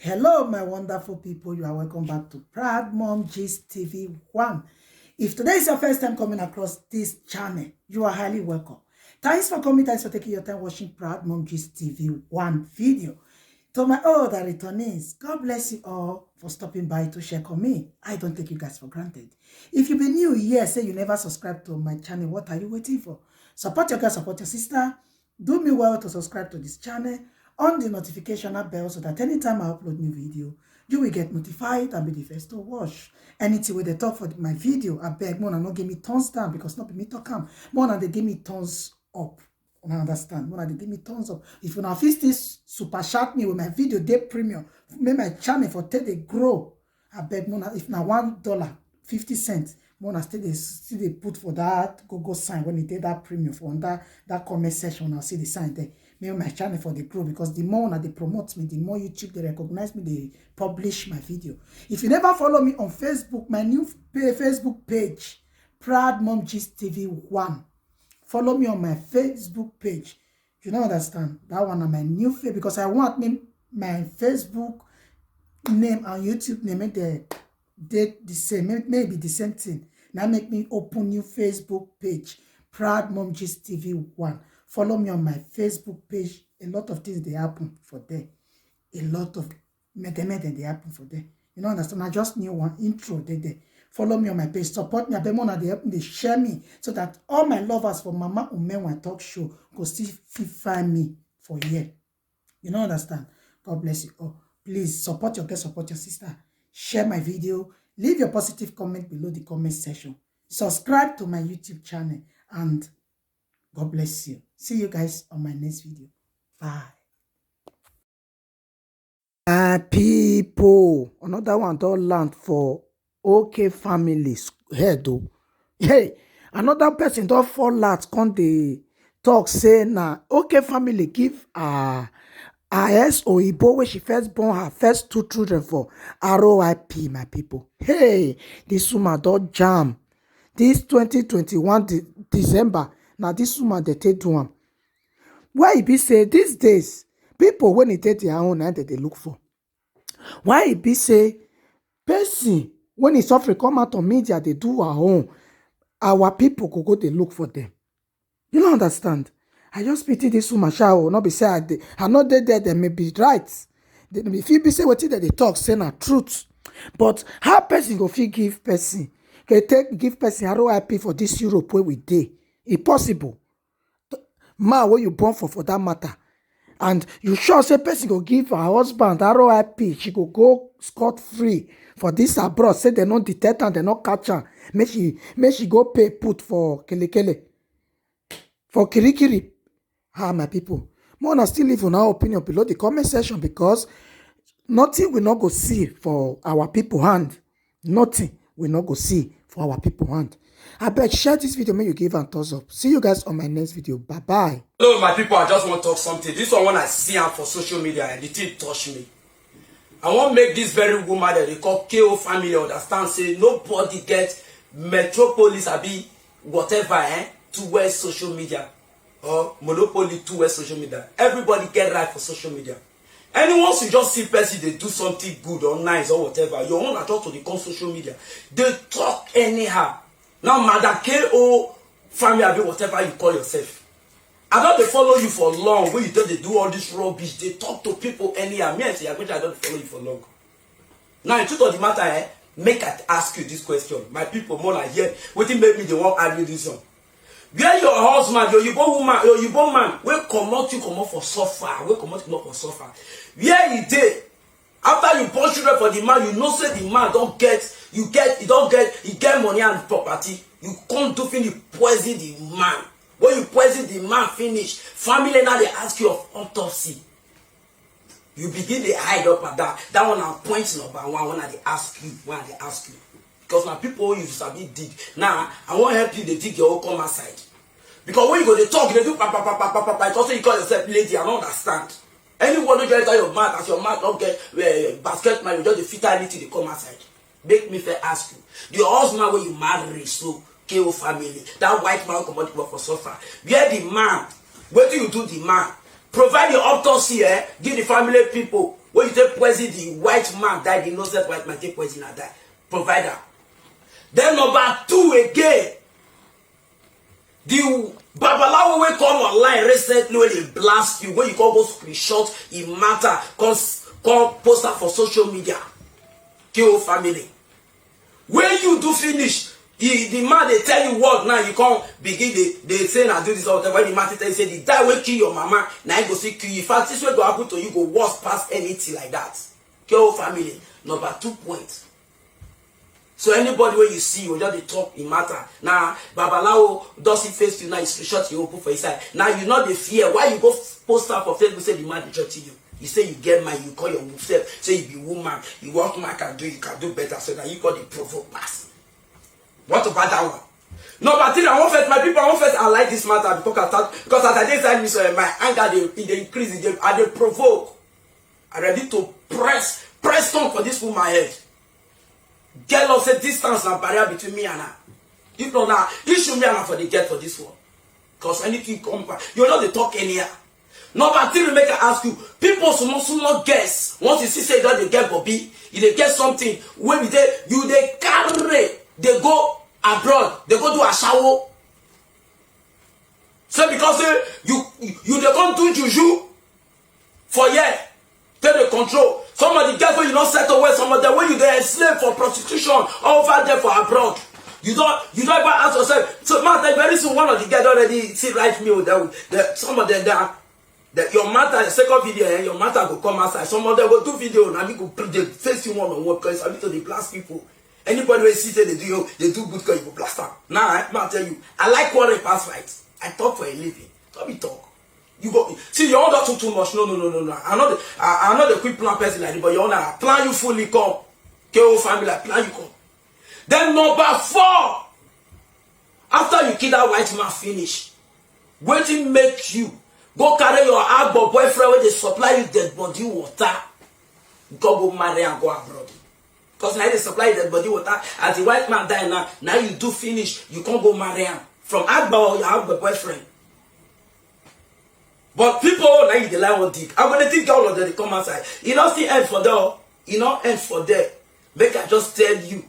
Hello, my wonderful people. You are welcome back to Proud Mom Gist TV 1. If today is your first time coming across this channel, you are highly welcome. Thanks for coming. Thanks for taking your time watching Proud Mom Gist TV 1 video. To my older returnees, God bless you all for stopping by to share with me. I don't take you guys for granted. If you've been new here, say you never subscribed to my channel, what are you waiting for? Support your girl, support your sister. Do me well to subscribe to this channel on the notification bell so that anytime I upload new video, you will get notified and be the first to watch. Anything where they talk for my video, I beg more not give me thumbs down because not be me talk am. More than they give me thumbs up. I understand. More than they give me thumbs up. If you now feel this super chat me with my video, they premium, make my channel for they grow. I beg more if now $1.50. More still they put for that go sign when they did that premium for under that comment section. I'll see the sign there. Maybe my channel for the grow because the more they promote me, the more YouTube they recognize me, they publish my video. If you never follow me on Facebook, my new Facebook page, Proud Mom Gist TV 1. Follow me on my Facebook page. You don't understand that one on my new face because I want my Facebook name and YouTube name make the same, maybe the same thing. Now make me open new Facebook page, Proud Mom Gist TV 1. Follow me on my Facebook page. A lot of things they happen for there. A lot of they happen for there. You know understand? I just knew one intro there. Follow me on my page. Support me. I bet more they help me. They share me so that all my lovers for Mama Umenwa Talk Show go still find me for here. You know understand? God bless you all. Please support your girl, support your sister. Share my video. Leave your positive comment below the comment section. Subscribe to my YouTube channel and God bless you. See you guys on my next video. Bye. People, another one don't land for OK families head though. Hey, another person don't fall out. Come they talk say na OK family give her Oyibo where she first born her first 2 children for ROIP, my people. Hey, this woman don't jam. This 2021 December. Now this woman they take to him. Why it be say these days people when they take their own that they look for? Why it be say person when it's suffering come out on media they do our own? Our people could go they look for them. You don't understand? I just pity this woman. Shall not be said. I know that they may be right. If you be say what they talk, say na truth. But how person go fit give person? Can give person ROIP for this Europe where we dey? Impossible. Man, where you born for that matter. And you sure say person go give her husband ROIP, she go scot-free for this abroad. Say they not detect and they not catch her. Make she go pay put for kele. For kirikiri. My people. More still leave on our opinion below the comment section because nothing will not go see for our people hand. Nothing will not go see for our people hand. I beg, share this video, make you give a thumbs up. See you guys on my next video. Bye-bye. Hello, my people. I just want to talk something. This one when I see her for social media and the thing touch me. I want to make this very woman that they call KO family understand. Say nobody get metropolis or be whatever towards social media or monopoly towards social media. Everybody get right for social media. Anyone who just see person they do something good or nice or whatever, you want to talk to the social media. They talk anyhow. Now, Madam KO family, whatever you call yourself. I don't follow you for long. When you tell they do all this rubbish, they talk to people anyhow. Me and say, I don't follow you for long. Now, in truth of the matter, make I ask you this question. My people, more like here, what make me they won't argue this one. Where your husband, your Igbo man, will come out for suffer. Will come out for suffer. Where he did. After you born children for the man, you know say the man don't get money and property. You come to finish poison the man. When you poison the man finish, family now they ask you of autopsy. You begin to hide up at that. That one are point number one when they ask you. Because now people you sabi dig. Now I want to help you they dig your own common side. Because when you go they talk, they do pa. It's also you call yourself lady, I don't understand. Anyone who get your mouth, as your mouth don't get basket man, you just the fatality they come outside. Make me fair ask you. The husband when you marry, so KO family, that white man come out for suffer. Where the man, what do you do the man? Provide the autopsy, give the family people. When you take poison, the white man died, the innocent white man take poison and die. Provide that. Then number 2 again, the Babalawo will come online recently when they blast you, when you call go screenshot, it matter, come post up for social media. Kill family. When you do finish, the man they tell you what now, you can't begin, they say I do this all the time. When the man tell you, say the die will kill your mama, now you go see kill you. In fact, this way go happen to you, go worse past anything like that. Kill family. Number 2 points. So anybody where you see, you just talk, it matter. Now, Babalawo does it face you, now you screenshot, you open for his side. Now you know the fear. Why you go post up for Facebook, say the man rejecting you. You say you get mad, you call your self, say you be woman, you work man can do better, so that you got the provoke pass. What about that one? Number 3, I want first, my people, I like this matter because as I did tell me, so my anger they increase, they provoke. I'm ready to press on for this woman head. Get lost a distance and barrier between me and her. If not now, you should me and her for the get for this one. Because anything come back, you know they talk anyhow. Number 3, make I ask you, people should not guess. Once you see say that they get Bobby, if they get something, when they carry, they go abroad, they go do a shower. So because you they come do juju for year, take the control. Some of the girls when you not settle well, some of them when you they enslaved for prostitution over there for abroad. You don't even ask yourself. So man, very soon one of the girls already see right me with that. Some of them that your matter, the second video, your matter will come outside. Some of them will do video and go they face you one-on-one because it's a little they blast people. Anybody will see they do good because you go blast them. Now I tell you, I like quarrel past fights. I talk for a living. Don't be talk. You go see your own don't talk too much. No. I'm not the quick plan person like this, but your own plan you fully come. KO family plan you come. Then number 4, after you kill that white man finish, waiting make you go carry your agbo boyfriend where they supply you dead body water. Go marry and go abroad. Because now they supply you dead body water. As the white man die now you do finish, you can't go marry him. From agbo or your agbo boyfriend. But people now they lie on dick. I'm gonna think all of them they come outside. You know still end for there. You know end for there. Make I just tell you.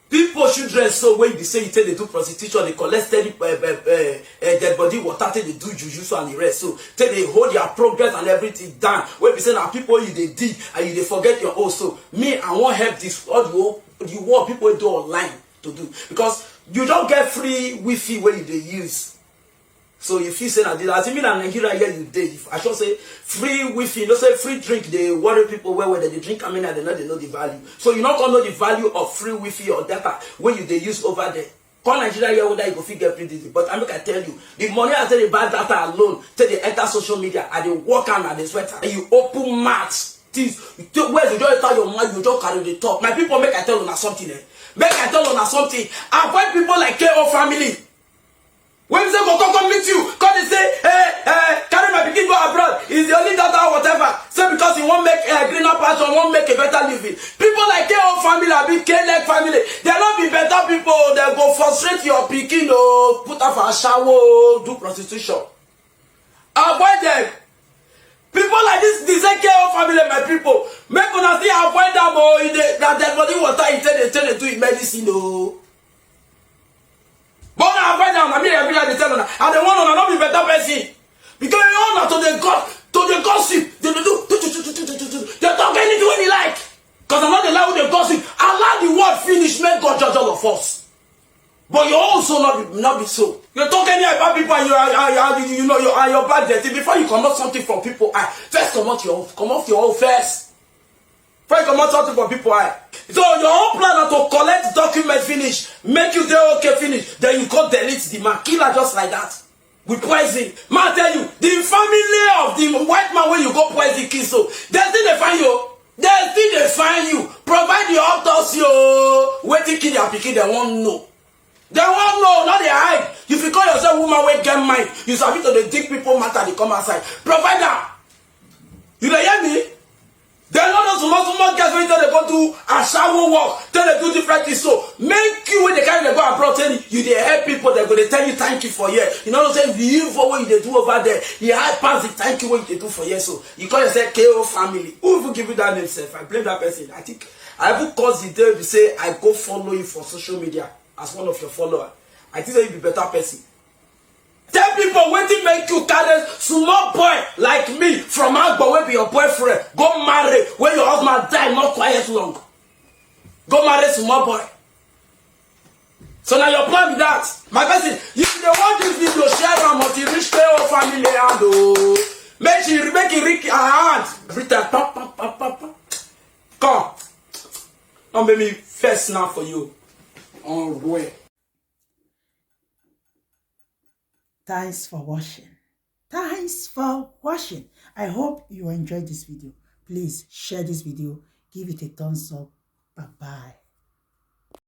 People should dress so when you say you tell they do prostitution, they collect steady dead body water, they do juju and the rest. So tell they hold your progress and everything down. When we say now people you they did and you they forget your own. So me, I won't help this all you want people do online to do. Because you don't get free Wi-Fi when you they use. So if you say that as even in Nigeria here you did, I should say free Wi-Fi, you know say free drink, they worry people where they drink I mean and they know the value. So you're not gonna know the value of free Wi-Fi or data when you they use over there. Call Nigeria here whether you go fit get free data. But I can tell you, the money I tell you buy data alone, till they enter social media and they walk on and they sweat and you open mouth. Where you just tell your mind, you just carry the talk. My people make I tell you something. Make I tell you something. Avoid people like KO family. When they go come meet you, because they say, hey, carry my pikin go abroad, is the only daughter or whatever. Say because he won't make a greener pasture, won't make a better living. People like KO family, a big K-leg family, they not be better people, they go frustrate your pikin, put up a shower, do prostitution. Avoid them. People like this say KO family, my people, make una still avoid them, that dead body water, they tell they do in medicine, But I avoid them, I mean every day they tell them, and they want to not be better person. Because you know to the gossip, they talk anything when they like. Because I'm not allowed with the gossip. Allow the word finish, make God judge all of us. But you also not be so. You talk any about people and you know you are your bad dirty. Before you come out something from people, first come out your own first. First come out something from people. So your own plan is to collect document finish, make you say okay finish, then you go delete the man, kill her just like that. With poison. Man, I tell you, the family of the white man when you go poison kill so, they still they find you. They still they find you. Provide the autopsy, waiting kill your pikin, they won't know. They won't know, not they hide. If you call yourself woman wey get mind, you submit to the dick people matter, they come outside. Provide that. You dey hear me? They know those small girls when they go to do ashawo work, then they do different things. So make you when they carry they go abroad, tell you they help people, they're going to tell you thank you for year. You know what I'm saying? The evil what you do over there, you high pass the thank you what you do for year. So you call yourself KO family. Who even give you that name, self? I blame that person. I think I even caused the day to say I go follow you for social media as one of your followers. I think that you be better person. Tell people when they make you carry small boy like me from Agbo wey be your boyfriend. Go marry when your husband die, not quiet long. Go marry small boy. So now your plan with that. My person, if they want this video, share am until reach KO family hand. Oh, make it reach her hand. Every time, pop, pop, pop, pop, pop. Come. Don't make me first now for you. On way. Thanks for watching. Thanks for watching. I hope you enjoyed this video. Please share this video. Give it a thumbs up. Bye-bye.